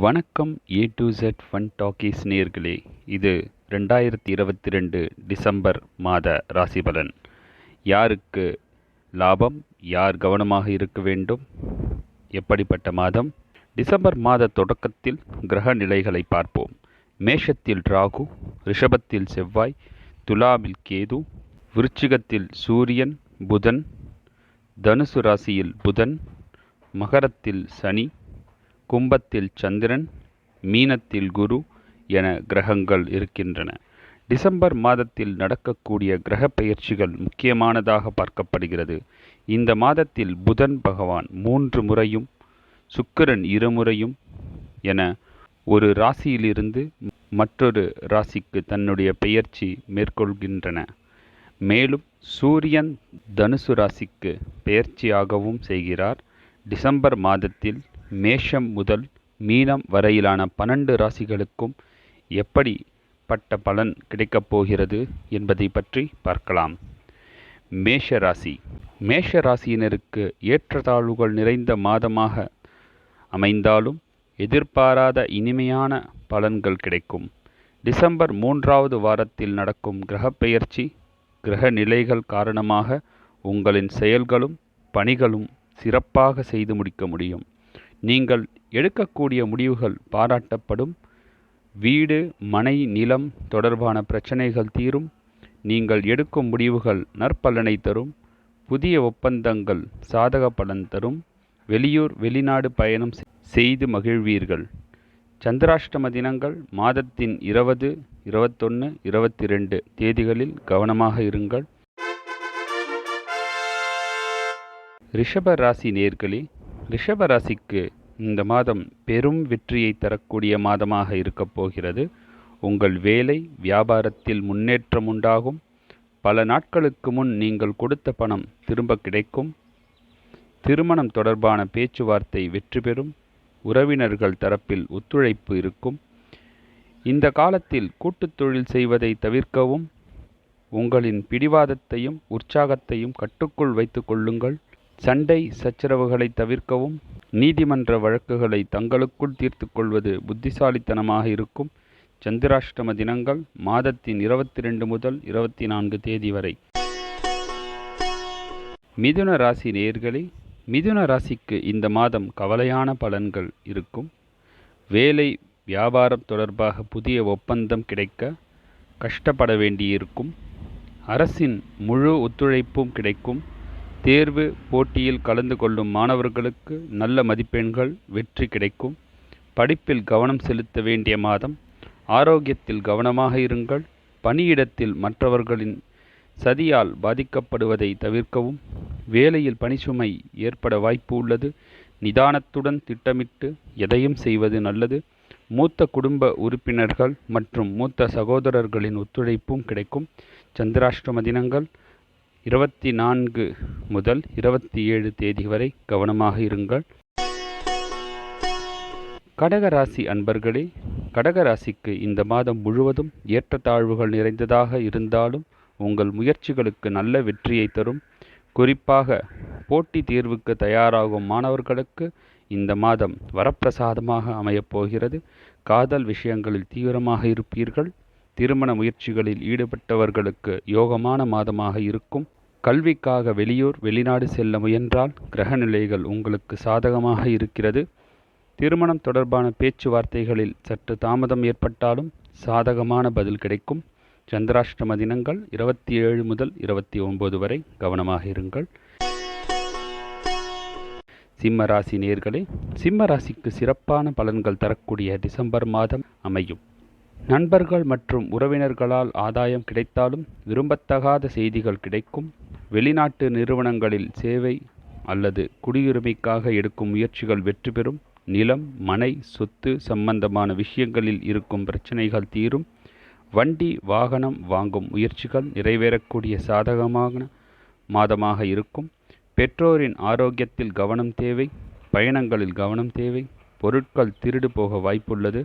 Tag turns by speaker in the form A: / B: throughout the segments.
A: வணக்கம். A to Z fun talkies நேயர்களே, இது 2022 டிசம்பர் மாத ராசிபலன். யாருக்கு லாபம், யார் கவனமாக இருக்க வேண்டும், எப்படிப்பட்ட மாதம்? டிசம்பர் மாத தொடக்கத்தில் கிரக நிலைகளை பார்ப்போம். மேஷத்தில் ராகு, ரிஷபத்தில் செவ்வாய், துலாமில் கேது, விருச்சிகத்தில் சூரியன் புதன், தனுசு ராசியில் புதன், மகரத்தில் சனி, கும்பத்தில் சந்திரன், மீனத்தில் குரு என கிரகங்கள் இருக்கின்றன. டிசம்பர் மாதத்தில் நடக்கக்கூடிய கிரக பெயர்ச்சிகள் முக்கியமானதாக பார்க்கப்படுகிறது. இந்த மாதத்தில் புதன் பகவான் 3 முறையும், சுக்கிரன் 2 முறையும் என ஒரு ராசியிலிருந்து மற்றொரு ராசிக்கு தன்னுடைய பெயர்ச்சி மேற்கொள்கின்றன. மேலும் சூரியன் தனுசு ராசிக்கு பெயர்ச்சியாகவும் செய்கிறார். டிசம்பர் மாதத்தில் மேஷம் முதல் மீனம் வரையிலான 12 ராசிகளுக்கும் எப்படிப்பட்ட பலன் கிடைக்கப் போகிறது என்பதை பற்றி பார்க்கலாம். மேஷ ராசி. மேஷ ராசியினருக்கு ஏற்றத்தாழ்வுகள் நிறைந்த மாதமாக அமைந்தாலும் எதிர்பாராத இனிமையான பலன்கள் கிடைக்கும். டிசம்பர் 3வது வாரத்தில் நடக்கும் கிரகப்பெயர்ச்சி கிரக நிலைகள் காரணமாக உங்களின் செயல்களும் பணிகளும் சிறப்பாக செய்து முடிக்க முடியும். நீங்கள் எடுக்கக்கூடிய முடிவுகள் பாராட்டப்படும். வீடு, மனை, நிலம் தொடர்பான பிரச்சனைகள் தீரும். நீங்கள் எடுக்கும் முடிவுகள் நற்பலனை தரும். புதிய ஒப்பந்தங்கள் சாதக பலன் தரும். வெளியூர், வெளிநாடு பயணம் செய்து மகிழ்வீர்கள். சந்திராஷ்டம தினங்கள் மாதத்தின் 20, 21, 22 தேதிகளில் கவனமாக இருங்கள். ரிஷப ராசி நேயர்களே, ரிஷப ராசிக்கு இந்த மாதம் பெரும் வெற்றியை தரக்கூடிய மாதமாக இருக்கப் போகிறது. உங்கள் வேலை, வியாபாரத்தில் முன்னேற்றம் உண்டாகும். பல நாட்களுக்கு முன் நீங்கள் கொடுத்த பணம் திரும்ப கிடைக்கும். திருமணம் தொடர்பான பேச்சுவார்த்தை வெற்றி பெறும். உறவினர்கள் தரப்பில் ஒத்துழைப்பு இருக்கும். இந்த காலத்தில் கூட்டுத் தொழில் செய்வதை தவிர்க்கவும். உங்களின் பிடிவாதத்தையும் உற்சாகத்தையும் கட்டுக்குள் வைத்து கொள்ளுங்கள். சண்டை சச்சரவுகளை தவிர்க்கவும். நீதிமன்ற வழக்குகளை தங்களுக்குள் தீர்த்து கொள்வது புத்திசாலித்தனமாக இருக்கும். சந்திராஷ்டம தினங்கள் மாதத்தின் 22 முதல் 24 தேதி வரை. மிதுன ராசி நேயர்களே, மிதுன ராசிக்கு இந்த மாதம் கவலையான பலன்கள் இருக்கும். வேலை, வியாபாரம் தொடர்பாக புதிய ஒப்பந்தம் கிடைக்க கஷ்டப்பட வேண்டியிருக்கும். அரசின் முழு ஒத்துழைப்பும் கிடைக்கும். தேர்வு போட்டியில் கலந்து கொள்ளும் மாணவர்களுக்கு நல்ல மதிப்பெண்கள், வெற்றி கிடைக்கும். படிப்பில் கவனம் செலுத்த வேண்டிய மாதம். ஆரோக்கியத்தில் கவனமாக இருங்கள். பணியிடத்தில் மற்றவர்களின் சதியால் பாதிக்கப்படுவதை தவிர்க்கவும். வேலையில் பணிசுமை ஏற்பட வாய்ப்பு உள்ளது. நிதானத்துடன் திட்டமிட்டு எதையும் செய்வது நல்லது. மூத்த குடும்ப உறுப்பினர்கள் மற்றும் மூத்த சகோதரர்களின் ஒத்துழைப்பும் கிடைக்கும். சந்திராஷ்டம தினங்கள் 24 முதல் 27 தேதி வரை கவனமாக இருங்கள். கடகராசி அன்பர்களே, கடகராசிக்கு இந்த மாதம் முழுவதும் ஏற்றத்தாழ்வுகள் நிறைந்ததாக இருந்தாலும் உங்கள் முயற்சிகளுக்கு நல்ல வெற்றியை தரும். குறிப்பாக போட்டித் தேர்வுக்கு தயாராகும் மாணவர்களுக்கு இந்த மாதம் வரப்பிரசாதமாக அமையப்போகிறது. காதல் விஷயங்களில் தீவிரமாக இருப்பீர்கள். திருமண முயற்சிகளில் ஈடுபட்டவர்களுக்கு யோகமான மாதமாக இருக்கும். கல்விக்காக வெளியூர், வெளிநாடு செல்ல முயன்றால் கிரக நிலைகள் உங்களுக்கு சாதகமாக இருக்கிறது. திருமணம் தொடர்பான பேச்சுவார்த்தைகளில் சற்று தாமதம் ஏற்பட்டாலும் சாதகமான பதில் கிடைக்கும். சந்திராஷ்டம தினங்கள் 27 முதல் 29 வரை கவனமாக இருங்கள். சிம்ம ராசி நேயர்களே, சிம்ம ராசிக்கு சிறப்பான பலன்கள் தரக்கூடிய டிசம்பர் மாதம் அமையும். நண்பர்கள் மற்றும் உறவினர்களால் ஆதாயம் கிடைத்தாலும் விரும்பத்தகாத செய்திகள் கிடைக்கும். வெளிநாட்டு நிறுவனங்களில் சேவை அல்லது குடியுரிமைக்காக எடுக்கும் முயற்சிகள் வெற்றி பெறும். நிலம், மனை, சொத்து சம்பந்தமான விஷயங்களில் இருக்கும் பிரச்சனைகள் தீரும். வண்டி, வாகனம் வாங்கும் முயற்சிகள் நிறைவேறக்கூடிய சாதகமான மாதமாக இருக்கும். பெற்றோரின் ஆரோக்கியத்தில் கவனம் தேவை. பயணங்களில் கவனம் தேவை. பொருட்கள் திருடு போக வாய்ப்புள்ளது.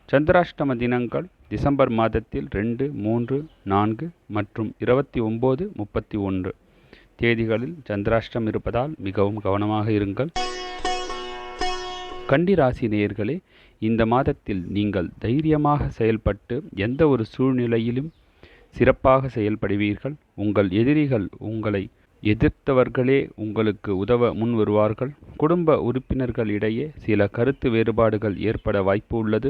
A: சந்திராஷ்டம தினங்கள் டிசம்பர் மாதத்தில் 2, 3, 4 மற்றும் 29, 31 தேதிகளில் சந்திராஷ்டம் இருப்பதால் மிகவும் கவனமாக இருங்கள். கன்னி ராசி நேயர்களே, இந்த மாதத்தில் நீங்கள் தைரியமாக செயல்பட்டு எந்த ஒரு சூழ்நிலையிலும் சிறப்பாக செயல்படுவீர்கள். உங்கள் எதிரிகள் உங்களை எதிர்த்தவர்களே உங்களுக்கு உதவ முன் வருவார்கள். குடும்ப உறுப்பினர்களிடையே சில கருத்து வேறுபாடுகள் ஏற்பட வாய்ப்பு உள்ளது.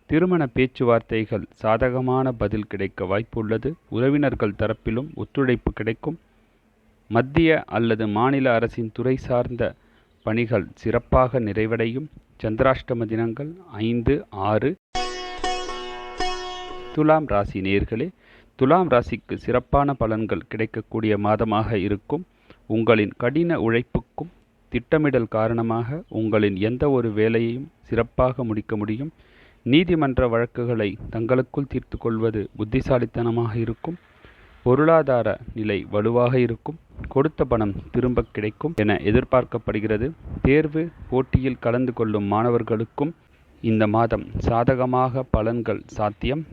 A: திருமண பேச்சுவார்த்தைகள் சாதகமான பதில் கிடைக்க வாய்ப்பு உள்ளது. உறவினர்கள் தரப்பிலும் ஒத்துழைப்பு கிடைக்கும். மத்திய அல்லது மாநில அரசின் துறை சார்ந்த பணிகள் சிறப்பாக நிறைவடையும். சந்திராஷ்டம தினங்கள் 5, 6. துலாம் ராசி நேயர்களே, துலாம் ராசிக்கு சிறப்பான பலன்கள் கிடைக்கக்கூடிய மாதமாக இருக்கும். உங்களின் கடின உழைப்புக்கும் திட்டமிடல் காரணமாக உங்களின் எந்த ஒரு வேலையையும் சிறப்பாக முடிக்க முடியும். நீதிமன்ற வழக்குகளை தங்களுக்குள் தீர்த்து கொள்வது புத்திசாலித்தனமாக இருக்கும். பொருளாதார நிலை வலுவாக இருக்கும். கொடுத்த பணம் திரும்ப கிடைக்கும் என எதிர்பார்க்கப்படுகிறது. தேர்வு போட்டியில் கலந்து கொள்ளும் மாணவர்களுக்கும் இந்த மாதம் சாதகமாக பலன்கள் சாத்தியம்.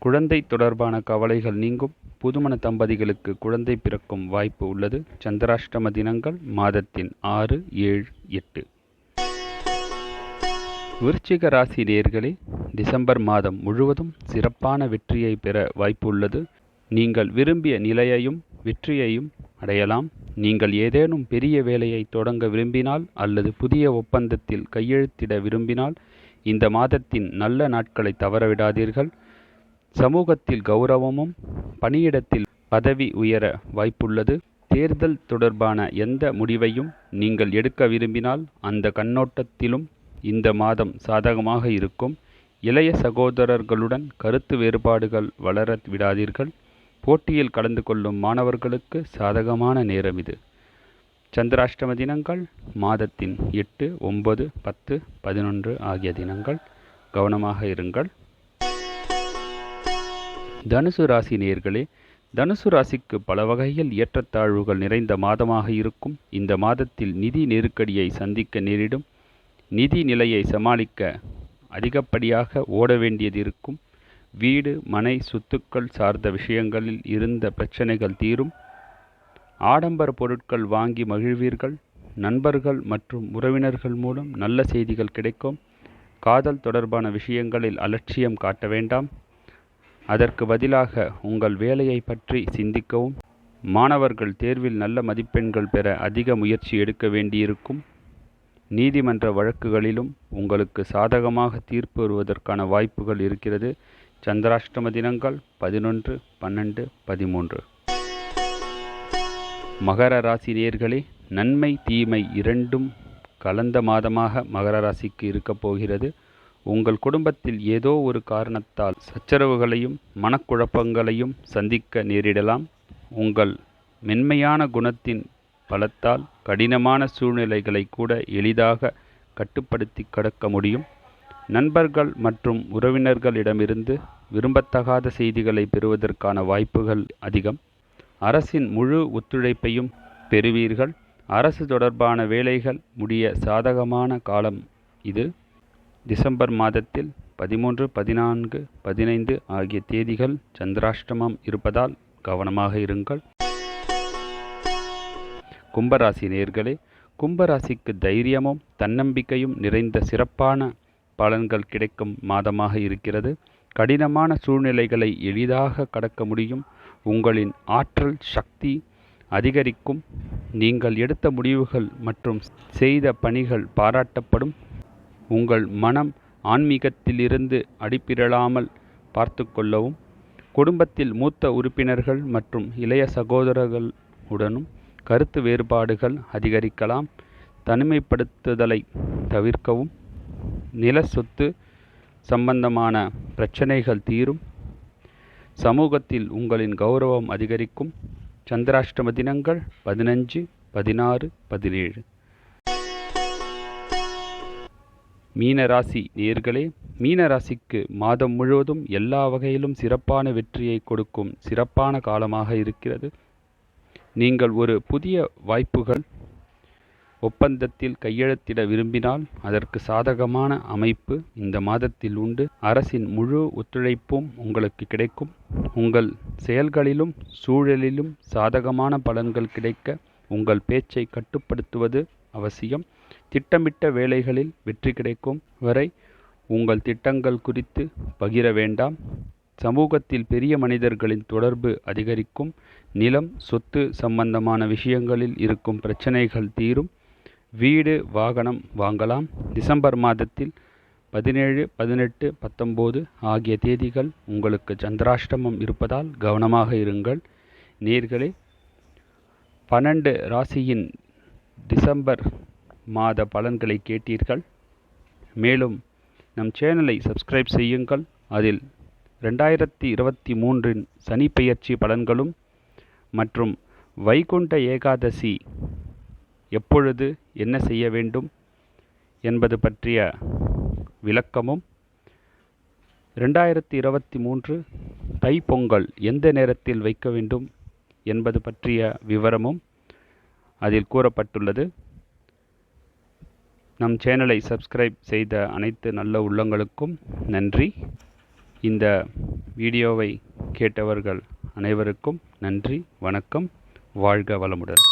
A: குழந்தை தொடர்பான கவலைகள் நீங்கும். புதுமண தம்பதிகளுக்கு குழந்தை பிறக்கும் வாய்ப்பு உள்ளது. சந்திராஷ்டம தினங்கள் மாதத்தின் 6, 7, 8. விருச்சிக ராசி நேயர்களே, டிசம்பர் மாதம் முழுவதும் சிறப்பான வெற்றியை பெற வாய்ப்பு உள்ளது. நீங்கள் விரும்பிய நிலையையும் வெற்றியையும் அடையலாம். நீங்கள் ஏதேனும் பெரிய வேலையை தொடங்க விரும்பினால் அல்லது புதிய ஒப்பந்தத்தில் கையெழுத்திட விரும்பினால் இந்த மாதத்தின் நல்ல நாட்களை தவறவிடாதீர்கள். சமூகத்தில் கௌரவமும் பணியிடத்தில் பதவி உயர வாய்ப்புள்ளது. தேர்தல் தொடர்பான எந்த முடிவையும் நீங்கள் எடுக்க விரும்பினால் அந்த கண்ணோட்டத்திலும் இந்த மாதம் சாதகமாக இருக்கும். இளைய சகோதரர்களுடன் கருத்து வேறுபாடுகள் வளர விடாதீர்கள். போட்டியில் கலந்து கொள்ளும் மாணவர்களுக்கு சாதகமான நேரம் இது. சந்திராஷ்டம தினங்கள் மாதத்தின் 8, 9, 10, 11 ஆகிய தினங்கள். கவனமாக இருங்கள். தனுசு ராசி நேயர்களே, தனுசு ராசிக்கு பல வகையில் ஏற்றத்தாழ்வுகள் நிறைந்த மாதமாக இருக்கும். இந்த மாதத்தில் நிதி நெருக்கடியை சந்திக்க நேரிடும். நிதி நிலையை சமாளிக்க அதிகப்படியாக ஓட வேண்டியது இருக்கும். வீடு, மனை, சொத்துக்கள் சார்ந்த விஷயங்களில் இருந்த பிரச்சனைகள் தீரும். ஆடம்பர பொருட்கள் வாங்கி மகிழ்வீர்கள். நண்பர்கள் மற்றும் உறவினர்கள் மூலம் நல்ல செய்திகள் கிடைக்கும். காதல் தொடர்பான விஷயங்களில் அலட்சியம் காட்ட வேண்டாம். அதற்கு பதிலாக உங்கள் வேலையை பற்றி சிந்திக்கவும். மாணவர்கள் தேர்வில் நல்ல மதிப்பெண்கள் பெற அதிக முயற்சி எடுக்க வேண்டியிருக்கும். நீதிமன்ற வழக்குகளிலும் உங்களுக்கு சாதகமாக தீர்ப்பு வருவதற்கான வாய்ப்புகள் இருக்கிறது. சந்திராஷ்டம தினங்கள் 11, 12, 13. மகர ராசி நேயர்களே, நன்மை தீமை இரண்டும் கலந்த மாதமாக மகர ராசிக்கு இருக்கப் போகிறது. உங்கள் குடும்பத்தில் ஏதோ ஒரு காரணத்தால் சச்சரவுகளையும் மனக்குழப்பங்களையும் சந்திக்க நேரிடலாம். உங்கள் மென்மையான குணத்தின் பலத்தால் கடினமான சூழ்நிலைகளை கூட எளிதாக கட்டுப்படுத்தி கடக்க முடியும். நண்பர்கள் மற்றும் உறவினர்களிடமிருந்து விரும்பத்தகாத செய்திகளை பெறுவதற்கான வாய்ப்புகள் அதிகம். அரசின் முழு ஒத்துழைப்பையும் பெறுவீர்கள். அரசு தொடர்பான வேலைகள் முடிய சாதகமான காலம் இது. டிசம்பர் மாதத்தில் 13, 14, 15 ஆகிய தேதிகள் சந்திராஷ்டமம் இருப்பதால் கவனமாக இருங்கள். கும்பராசி நேயர்களே, கும்பராசிக்கு தைரியமும் தன்னம்பிக்கையும் நிறைந்த சிறப்பான பலன்கள் கிடைக்கும் மாதமாக இருக்கிறது. கடினமான சூழ்நிலைகளை எளிதாக கடக்க முடியும். உங்களின் ஆற்றல் சக்தி அதிகரிக்கும். நீங்கள் எடுத்த முடிவுகள் மற்றும் செய்த பணிகள் பாராட்டப்படும். உங்கள் மனம் ஆன்மீகத்திலிருந்து அடிப்பிரளாமல் பார்த்து கொள்ளவும். குடும்பத்தில் மூத்த உறுப்பினர்கள் மற்றும் இளைய சகோதரர்களுடனும் கருத்து வேறுபாடுகள் அதிகரிக்கலாம். தனிமைப்படுத்துதலை தவிர்க்கவும். நில சொத்து சம்பந்தமான பிரச்சனைகள் தீரும். சமூகத்தில் உங்களின் கௌரவம் அதிகரிக்கும். சந்திராஷ்டம தினங்கள் 15, 16, 17. மீனராசி நேயர்களே, மீனராசிக்கு மாதம் முழுவதும் எல்லா வகையிலும் சிறப்பான வெற்றியை கொடுக்கும் சிறப்பான காலமாக இருக்கிறது. நீங்கள் ஒரு புதிய வாய்ப்புகள் ஒப்பந்தத்தில் கையெழுத்திட விரும்பினால் அதற்கு சாதகமான அமைப்பு இந்த மாதத்தில் உண்டு. அரசின் முழு ஒத்துழைப்பும் உங்களுக்கு கிடைக்கும். உங்கள் செயல்களிலும் சூழலிலும் சாதகமான பலன்கள் கிடைக்க உங்கள் பேச்சை கட்டுப்படுத்துவது அவசியம். திட்டமிட்ட வேலைகளில் வெற்றி கிடைக்கும் வரை உங்கள் திட்டங்கள் குறித்து பகிர வேண்டாம். சமூகத்தில் பெரிய மனிதர்களின் தொடர்பு அதிகரிக்கும். நிலம், சொத்து சம்பந்தமான விஷயங்களில் இருக்கும் பிரச்சனைகள் தீரும். வீடு, வாகனம் வாங்கலாம். டிசம்பர் மாதத்தில் 17, 18, 19 ஆகிய தேதிகள் உங்களுக்கு சந்திராஷ்டமம் இருப்பதால் கவனமாக இருங்கள். நேயர்களே, 12 ராசியின் டிசம்பர் மாத பலன்களை கேட்டீர்கள். மேலும் நம் சேனலை சப்ஸ்கிரைப் செய்யுங்கள். அதில் 2023 சனி பெயர்ச்சி பலன்களும் மற்றும் வைகுண்ட ஏகாதசி எப்பொழுது என்ன செய்ய வேண்டும் என்பது பற்றிய விளக்கமும், 2023 தைப்பொங்கல் எந்த நேரத்தில் வைக்க வேண்டும் என்பது பற்றிய விவரமும் அதில் கூறப்பட்டுள்ளது. நம் சேனலை சப்ஸ்கிரைப் செய்த அனைத்து நல்ல உள்ளங்களுக்கும் நன்றி. இந்த வீடியோவை கேட்டவர்கள் அனைவருக்கும் நன்றி. வணக்கம். வாழ்க வளமுடன்.